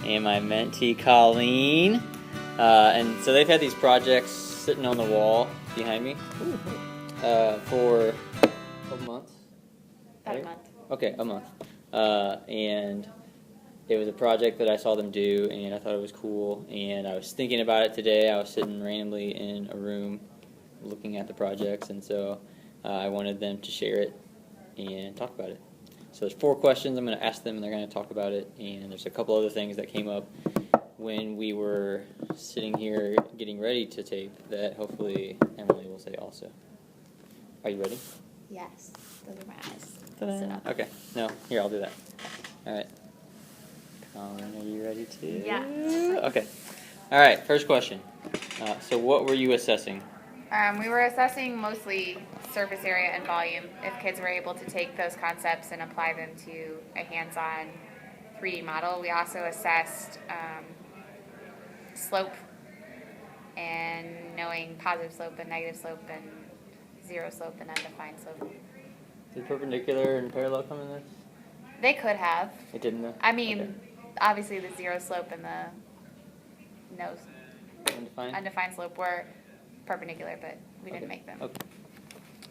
and my mentee Colleen. And so they've had these projects sitting on the wall behind me for a month. About a month. Okay, a month. And it was a project that I saw them do, and I thought it was cool. And I was thinking about it today. I was sitting randomly in a room looking at the projects, and so I wanted them to share it and talk about it. So there's 4 questions I'm going to ask them, and they're going to talk about it. And there's a couple other things that came up when we were sitting here getting ready to tape that hopefully Emily will say also. Are you ready? Yes. Those are my eyes. Sit up. Okay. No, here, I'll do that. All right. Colin, are you ready too? Yeah. Okay. All right, first question. So what were you assessing? We were assessing mostly surface area and volume, if kids were able to take those concepts and apply them to a hands-on 3D model. We also assessed slope and knowing positive slope and negative slope and zero slope and undefined slope. Did perpendicular and parallel come in this? They could have. It didn't though? I mean, obviously the zero slope and the undefined slope were perpendicular, but we didn't make them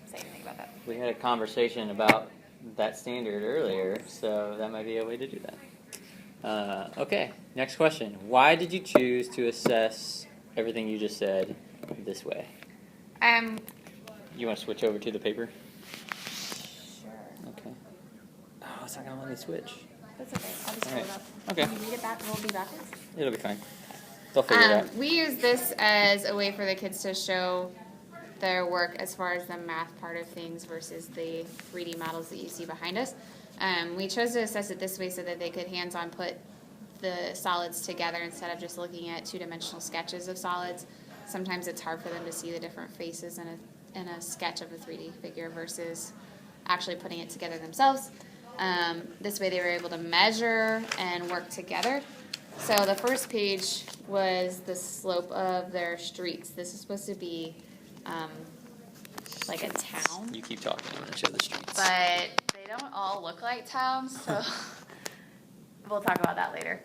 say anything about that. We had a conversation about that standard earlier, so that might be a way to do that. Okay, next question. Why did you choose to assess everything you just said this way? You want to switch over to the paper? Sure. Okay. Oh, it's not going to let me switch. That's okay. I'll just pull it up. Okay. Can you read it back? Will it be backwards? It'll be fine. They'll figure it out. We use this as a way for the kids to show their work as far as the math part of things versus the 3D models that you see behind us. We chose to assess it this way so that they could hands-on put the solids together instead of just looking at 2-dimensional sketches of solids. Sometimes it's hard for them to see the different faces in a sketch of a 3D figure versus actually putting it together themselves. This way they were able to measure and work together. So the first page was the slope of their streets. This is supposed to be like a town. You keep talking, I'm going to show the streets. But they don't all look like towns, so we'll talk about that later.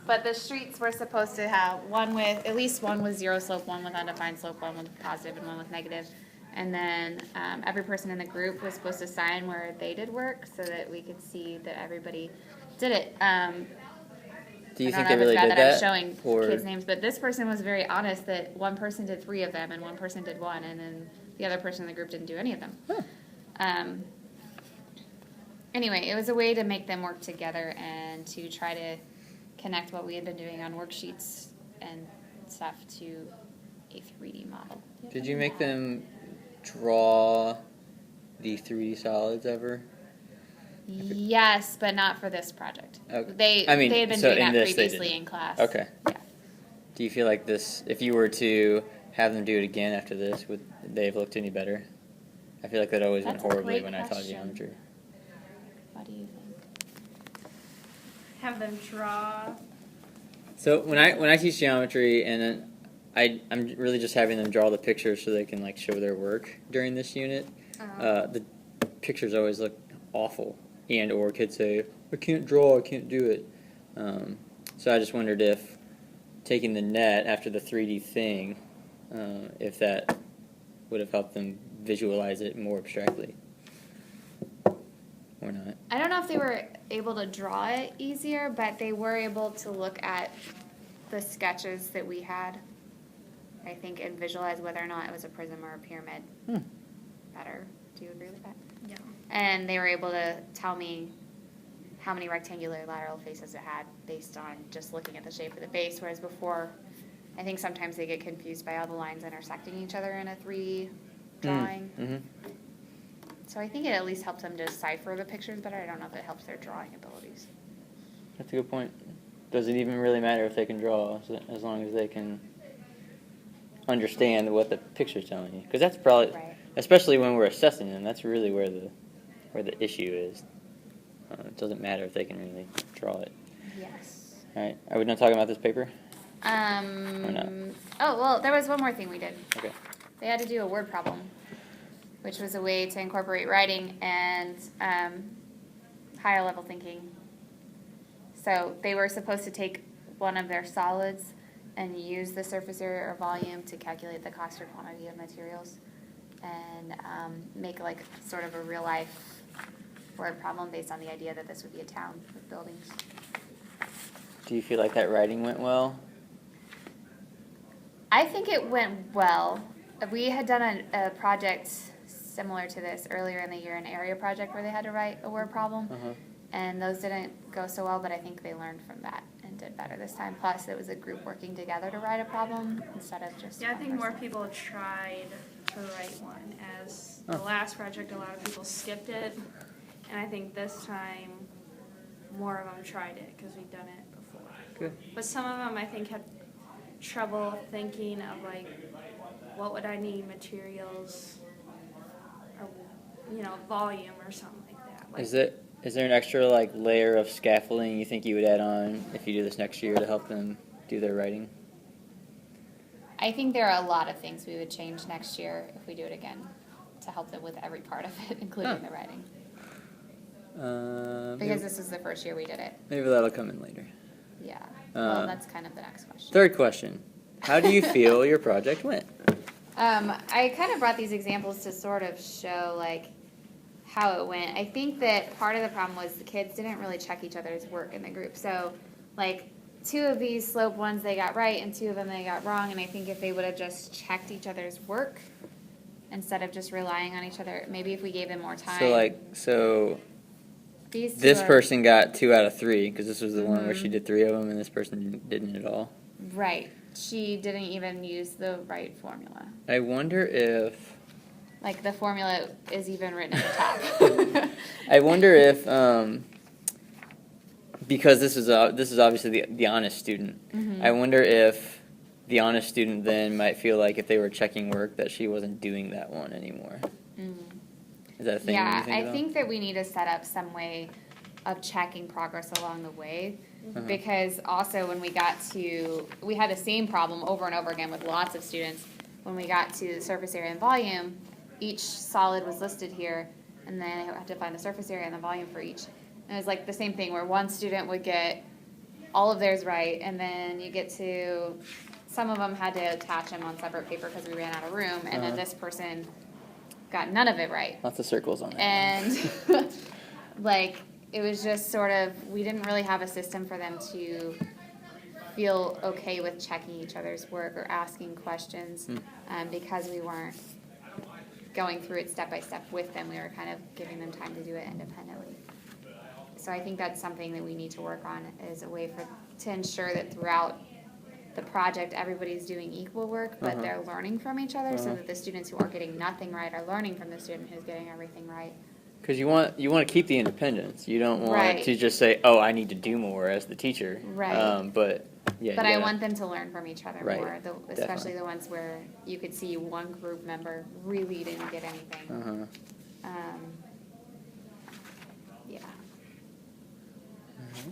But the streets were supposed to have at least one with zero slope, one with undefined slope, one with positive, and one with negative. And then every person in the group was supposed to sign where they did work so that we could see that everybody did it. Do you think they really did that? I'm showing kids' names, but this person was very honest that one person did 3 of them and one person did 1, and then the other person in the group didn't do any of them. Anyway, it was a way to make them work together and to try to connect what we had been doing on worksheets and stuff to a 3D model. Did you make them draw the 3D solids ever? Yes, but not for this project. Okay. They had been doing that previously in class. Okay. Yeah. Do you feel like this, if you were to have them do it again after this, would they have looked any better? I feel like that always went horribly when I taught geometry. What do you think? Have them draw. So when I teach geometry, and I'm really just having them draw the pictures so they can like show their work during this unit. The pictures always look awful, and or kids say, I can't draw, I can't do it. So I just wondered if taking the net after the 3D thing, if that would have helped them visualize it more abstractly. Or not. I don't know if they were able to draw it easier, but they were able to look at the sketches that we had, I think, and visualize whether or not it was a prism or a pyramid better. Do you agree with that? Yeah. And they were able to tell me how many rectangular lateral faces it had based on just looking at the shape of the base, whereas before, I think sometimes they get confused by all the lines intersecting each other in a 3D drawing. Mm-hmm. So I think it at least helps them decipher the pictures better. I don't know if it helps their drawing abilities. That's a good point. Does it even really matter if they can draw, as long as they can understand what the picture's telling you? Because that's probably, especially when we're assessing them, that's really where the issue is. It doesn't matter if they can really draw it. Yes. All right. Are we done talking about this paper? Or not? Oh, well, there was one more thing we did. Okay. They had to do a word problem, which was a way to incorporate writing and higher level thinking. So they were supposed to take one of their solids and use the surface area or volume to calculate the cost or quantity of materials and make like sort of a real life word problem based on the idea that this would be a town with buildings. Do you feel like that writing went well? I think it went well. We had done a project similar to this earlier in the year, an area project where they had to write a word problem. And those didn't go so well, but I think they learned from that and did better this time. Plus, it was a group working together to write a problem instead of just Yeah, I one think person. more people tried to write one. As the last project, a lot of people skipped it. And I think this time, more of them tried it because we've done it before. Good. But some of them, I think, had trouble thinking of, like, what would I need, materials, or, volume or something like that. Like, Is there an extra like layer of scaffolding you think you would add on if you do this next year to help them do their writing? I think there are a lot of things we would change next year if we do it again to help them with every part of it, including the writing. Because this is the first year we did it. Maybe that'll come in later. Yeah. Well, that's kind of the next question. Third question. How do you feel your project went? I kind of brought these examples to sort of show, like, how it went. I think that part of the problem was the kids didn't really check each other's work in the group. So, like, 2 of these slope ones they got right and 2 of them they got wrong. And I think if they would have just checked each other's work instead of just relying on each other, maybe if we gave them more time. So These two this are- person got 2 out of 3 because this was the one where she did 3 of them and this person didn't at all. Right. She didn't even use the right formula. I wonder if... Like, the formula is even written at the top. I wonder if, because this is obviously the honest student, I wonder if the honest student then might feel like if they were checking work that she wasn't doing that one anymore. Is that a thing? Yeah, you think I about? think that we need to set up some way of checking progress along the way. Because also when we had the same problem over and over again with lots of students. When we got to the surface area and volume, each solid was listed here, and then I had to find the surface area and the volume for each. And it was like the same thing where one student would get all of theirs right, and then you get to, some of them had to attach them on separate paper because we ran out of room, and then this person got none of it right. Lots of circles on it. And like, it was just sort of, we didn't really have a system for them to feel okay with checking each other's work or asking questions because we weren't going through it step by step with them. We were kind of giving them time to do it independently. So I think that's something that we need to work on as a way to ensure that throughout the project everybody's doing equal work, but they're learning from each other so that the students who are getting nothing right are learning from the student who's getting everything right. Because you want to keep the independence. You don't want Right. to just say, "Oh, I need to do more" as the teacher. Right. But I want them to learn from each other Right. more, especially the ones where you could see one group member really didn't get anything. Yeah.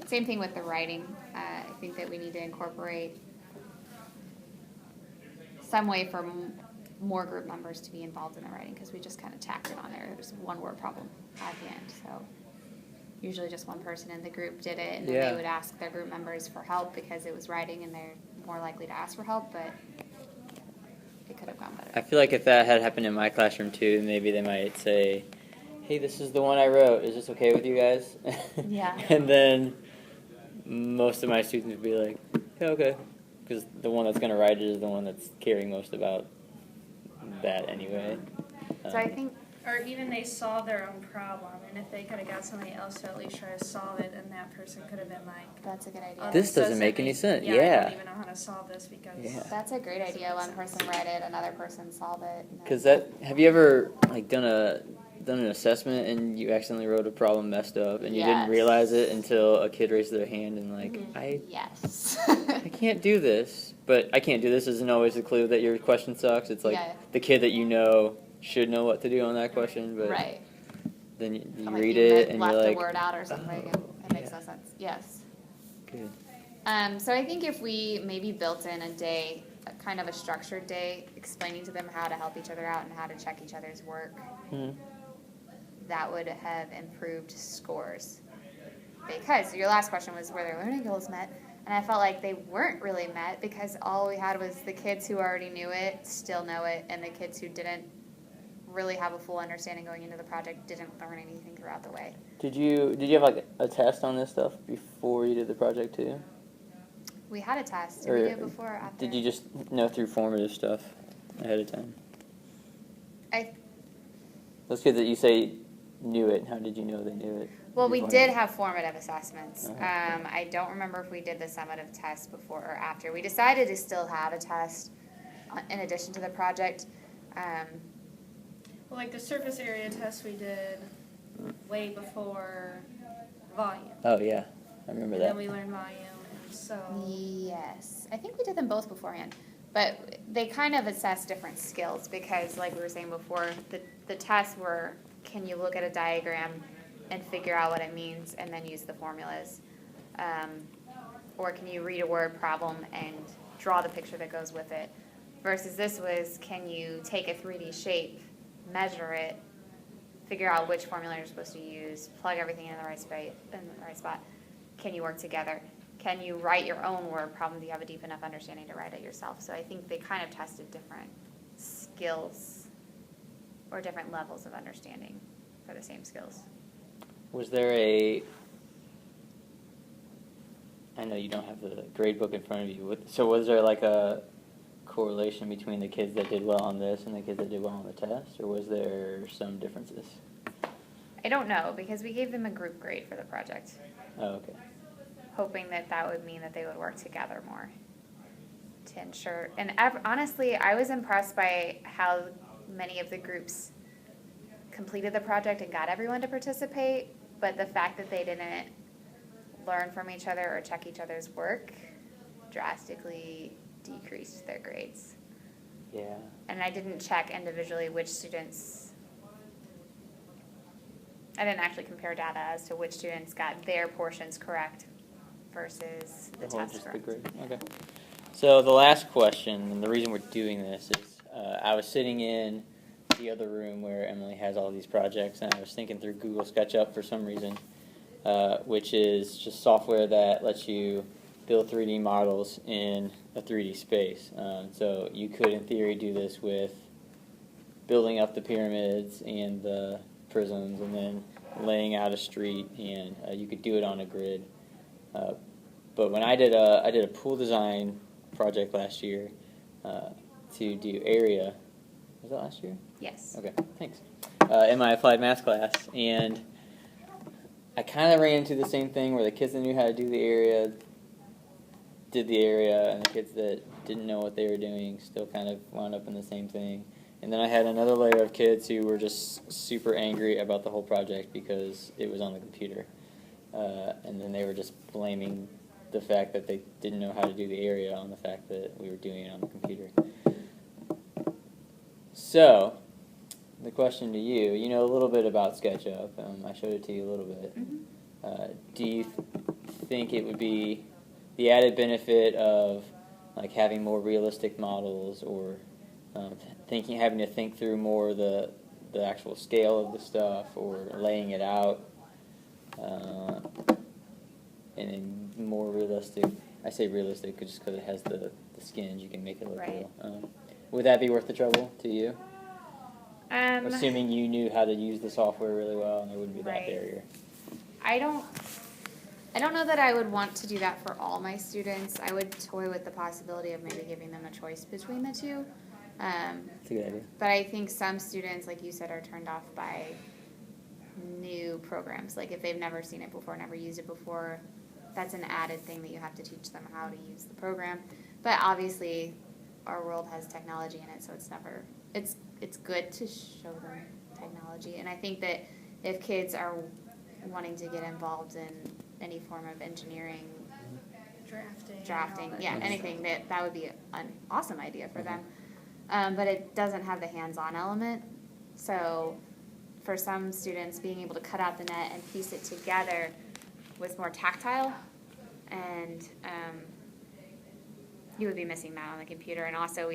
Same thing with the writing. I think that we need to incorporate some way for more group members to be involved in the writing because we just kind of tacked it on there. There's one word problem at the end, so usually just one person in the group did it, and then they would ask their group members for help because it was writing and they're more likely to ask for help, but it could have gone better. I feel like if that had happened in my classroom too, maybe they might say, "Hey, this is the one I wrote. Is this okay with you guys?" Yeah. And then most of my students would be like, "Yeah, okay," because the one that's going to write it is the one that's caring most about that anyway. So I think, or even they solve their own problem, and if they could have got somebody else to at least try to solve it, and that person could have been like, that's a good idea. "Oh, This doesn't make any sense." I Yeah. don't even know how to solve this because Yeah. That's a great idea. One person write it, another person solve it. Because have you ever like done an assessment and you accidentally wrote a problem messed up and you didn't Yes. realize it until a kid raised their hand and like Yes. I can't do this, but I can't do this isn't always the clue that your question sucks. It's like the kid that you know should know what to do on that question, but Right. then you Like read you it and left you're like, a word out or something. It makes no sense. Yes. good. So I think if we maybe built in a day, kind of a structured day, explaining to them how to help each other out and how to check each other's work, that would have improved scores. because your last question was, were their learning goals met? And I felt like they weren't really met because all we had was the kids who already knew it still know it, and the kids who didn't really have a full understanding going into the project didn't learn anything throughout the way. Did you have like a test on this stuff before you did the project too? We had a test. Did we do it before or after? Did you just know through formative stuff ahead of time? Those kids that you say knew it, how did you know they knew it? Well, we did have formative assessments. Uh-huh. I don't remember if we did the summative test before or after. We decided to still have a test in addition to the project. Well, like the surface area test we did way before volume. Oh yeah, I remember And that. then we learned volume, and so. Yes, I think we did them both beforehand, but they kind of assess different skills because, like we were saying before, the tests were, can you look at a diagram and figure out what it means and then use the formulas, or can you read a word problem and draw the picture that goes with it, versus this was, can you take a 3D shape, measure it, figure out which formula you're supposed to use, plug everything in the right spot. Can you work together? Can you write your own word problem? Do you have a deep enough understanding to write it yourself? So I think they kind of tested different skills or different levels of understanding for the same skills. Was there I know you don't have the grade book in front of you, so was there like a correlation between the kids that did well on this and the kids that did well on the test, or was there some differences? I don't know, because we gave them a group grade for the project, Oh, okay. hoping that that would mean that they would work together more to ensure. And honestly, I was impressed by how many of the groups completed the project and got everyone to participate, but the fact that they didn't learn from each other or check each other's work drastically decreased their grades. Yeah. And I didn't check individually which students, I didn't actually compare data as to which students got their portions correct versus the whole test just correct. the grade. Okay. So the last question, and the reason we're doing this is I was sitting in the other room where Emily has all these projects, and I was thinking through Google Sketchup for some reason, which is just software that lets you build 3D models in a 3D space. So you could, in theory, do this with building up the pyramids and the prisms, and then laying out a street, and you could do it on a grid. But when I did a pool design project last year to do area. Was that last year? Yes. Okay, thanks. In my applied math class, and I kind of ran into the same thing where the kids that knew how to do the area did the area, and the kids that didn't know what they were doing still kind of wound up in the same thing. And then I had another layer of kids who were just super angry about the whole project because it was on the computer. And then they were just blaming the fact that they didn't know how to do the area on the fact that we were doing it on the computer. So, the question to you, you know a little bit about SketchUp. I showed it to you a little bit. Mm-hmm. Do you think it would be the added benefit of like having more realistic models, or having to think through more the actual scale of the stuff, or laying it out in a more realistic? I say realistic just because it has the skins. You can make it look Right. real. Would that be worth the trouble to you? Assuming you knew how to use the software really well, and there wouldn't be that Right. barrier. I don't know that I would want to do that for all my students. I would toy with the possibility of maybe giving them a choice between the two. That's a good idea. But I think some students, like you said, are turned off by new programs. Like if they've never seen it before, never used it before, that's an added thing that you have to teach them how to use the program. But obviously, our world has technology in it, so it's good to show them technology. And I think that if kids are wanting to get involved in any form of engineering, drafting, yeah, anything, that would be an awesome idea for them. But it doesn't have the hands-on element. So for some students, being able to cut out the net and piece it together was more tactile, and you would be missing that on the computer. And also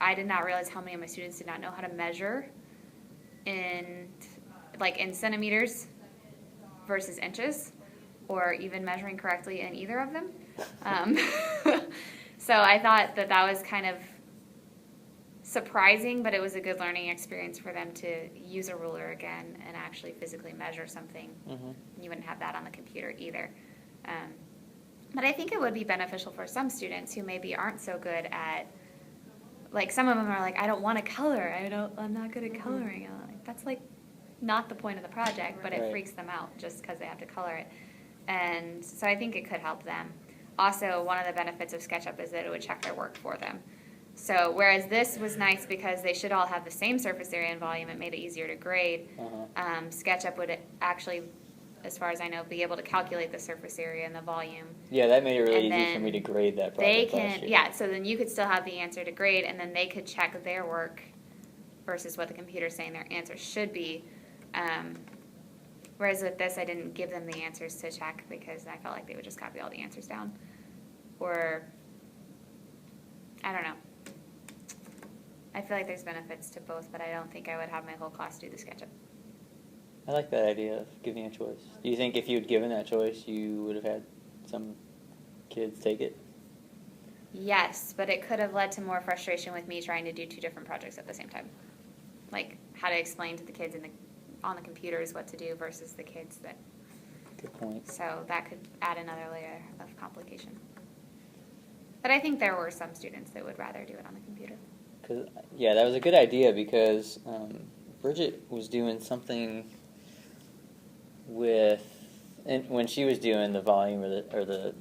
I did not realize how many of my students did not know how to measure in centimeters versus inches, or even measuring correctly in either of them. So I thought that that was kind of surprising, but it was a good learning experience for them to use a ruler again and actually physically measure something. Mm-hmm. You wouldn't have that on the computer either. But I think it would be beneficial for some students who maybe aren't so good at, like some of them are like, I don't want to color. I'm not good at coloring. And I'm like, that's like not the point of the project, but it Right. freaks them out just because they have to color it. And so I think it could help them. Also, one of the benefits of SketchUp is that it would check their work for them. So whereas this was nice because they should all have the same surface area and volume, it made it easier to grade. SketchUp would actually, as far as I know, be able to calculate the surface area and the volume. Yeah, that made it really And easy for then me to grade that They project last can, year. yeah, so then you could still have the answer to grade, and then they could check their work versus what the computer's saying their answer should be. Whereas with this, I didn't give them the answers to check because I felt like they would just copy all the answers down. Or, I don't know. I feel like there's benefits to both, but I don't think I would have my whole class do the SketchUp. I like that idea of giving a choice. Do you think if you had given that choice, you would have had some kids take it? Yes, but it could have led to more frustration with me trying to do two different projects at the same time. Like how to explain to the kids on the computers what to do versus the kids that. Good point. So that could add another layer of complication. But I think there were some students that would rather do it on the computer. Yeah, that was a good idea because Bridget was doing something with, and when she was doing the volume or the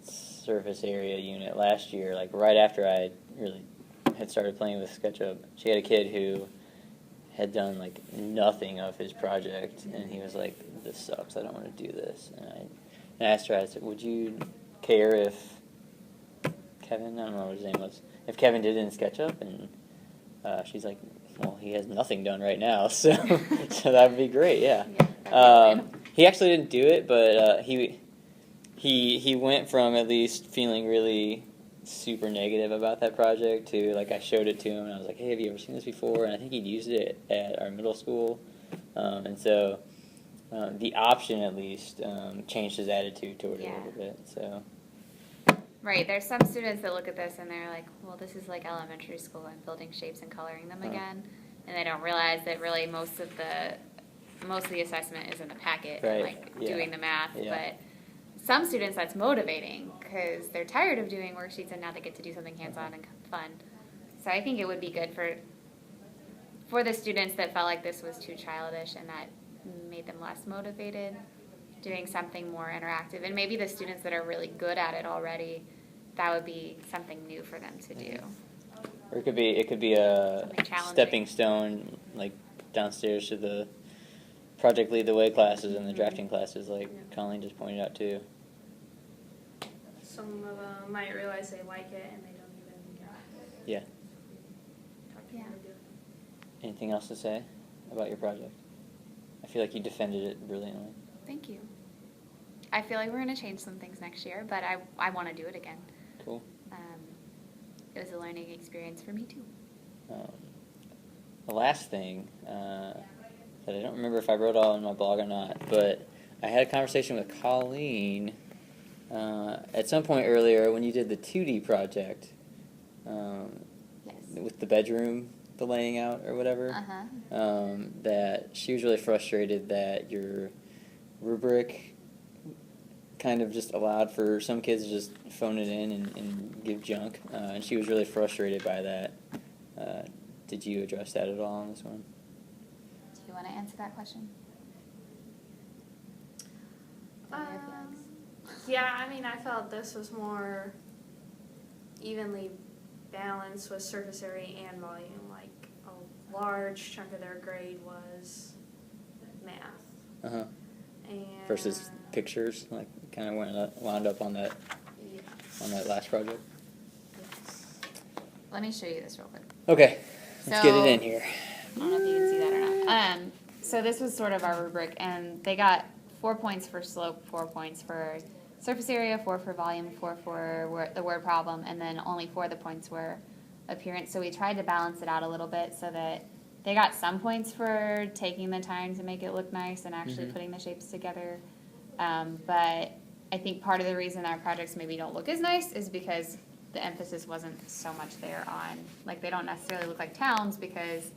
surface area unit last year, like right after I really had started playing with SketchUp, she had a kid who had done like nothing of his project, and he was like, "This sucks. I don't want to do this." And I asked her, I said, "Would you care if Kevin, I don't know what his name was, if Kevin did it in SketchUp?" And she's like, "Well, he has nothing done right now, so so that would be great, yeah." He actually didn't do it, but he went from at least feeling really super negative about that project to, like, I showed it to him and I was like, "Hey, have you ever seen this before?" And I think he'd used it at our middle school, and so the option at least changed his attitude toward it a little bit. So. Right, there's some students that look at this and they're like, well, this is like elementary school. I'm building shapes and coloring them again, and they don't realize that really most of the assessment is in the packet, Right. like doing the math. Yeah. But some students, that's motivating because they're tired of doing worksheets and now they get to do something hands-on and fun. So I think it would be good for the students that felt like this was too childish and that made them less motivated, doing something more interactive. And maybe the students that are really good at it already, that would be something new for them to do. Or it could be a challenging. stepping stone, like downstairs to the Project Lead the Way classes and the drafting classes, like Colleen just pointed out too. Some of them might realize they like it and they don't even Yeah. talk to them to do it. Anything else to say about your project? I feel like you defended it brilliantly. Thank you. I feel like we're going to change some things next year, but I want to do it again. Cool. It was a learning experience for me too. The last thing that I don't remember if I wrote all in my blog or not, but I had a conversation with Colleen at some point earlier when you did the 2D project Yes. with the bedroom, the laying out or whatever, that she was really frustrated that your rubric kind of just allowed for some kids to just phone it in and give junk, and she was really frustrated by that. Did you address that at all on this one? Do you want to answer that question? Yeah, I mean, I felt this was more evenly balanced with surface area and volume. Like, a large chunk of their grade was math. Uh-huh. And Versus pictures, like kind of wound up on that on that last project. Let me show you this real quick. Okay, let's get it in here. I don't know if you can see that or not. So this was sort of our rubric, and they got 4 points for slope, 4 points for surface area, 4 for volume, 4 for the word problem, and then only 4 of the points were appearance. So we tried to balance it out a little bit so that they got some points for taking the time to make it look nice and actually putting the shapes together. But I think part of the reason our projects maybe don't look as nice is because the emphasis wasn't so much there on, like, they don't necessarily look like towns because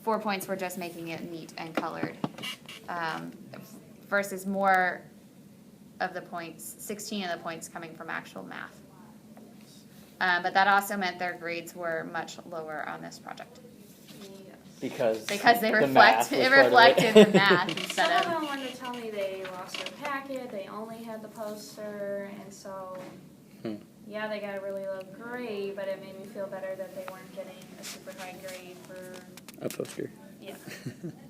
4 points were just making it neat and colored, versus more of the points, 16 of the points coming from actual math. But that also meant their grades were much lower on this project. Because They the reflect, math was it part of reflected it. the math Some instead of of, them wanted to tell me they lost their packet, they only had the poster, and so, yeah, they got a really low grade, but it made me feel better that they weren't getting a super high grade for, A poster. yeah,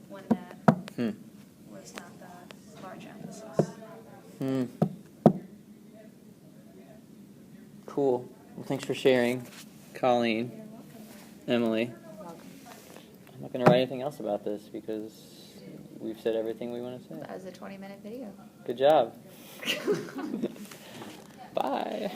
when that was not the large emphasis. Cool. Well, thanks for sharing, Colleen, Emily. I'm not going to write anything else about this because we've said everything we want to say. that was a 20-minute video. Good job. Bye.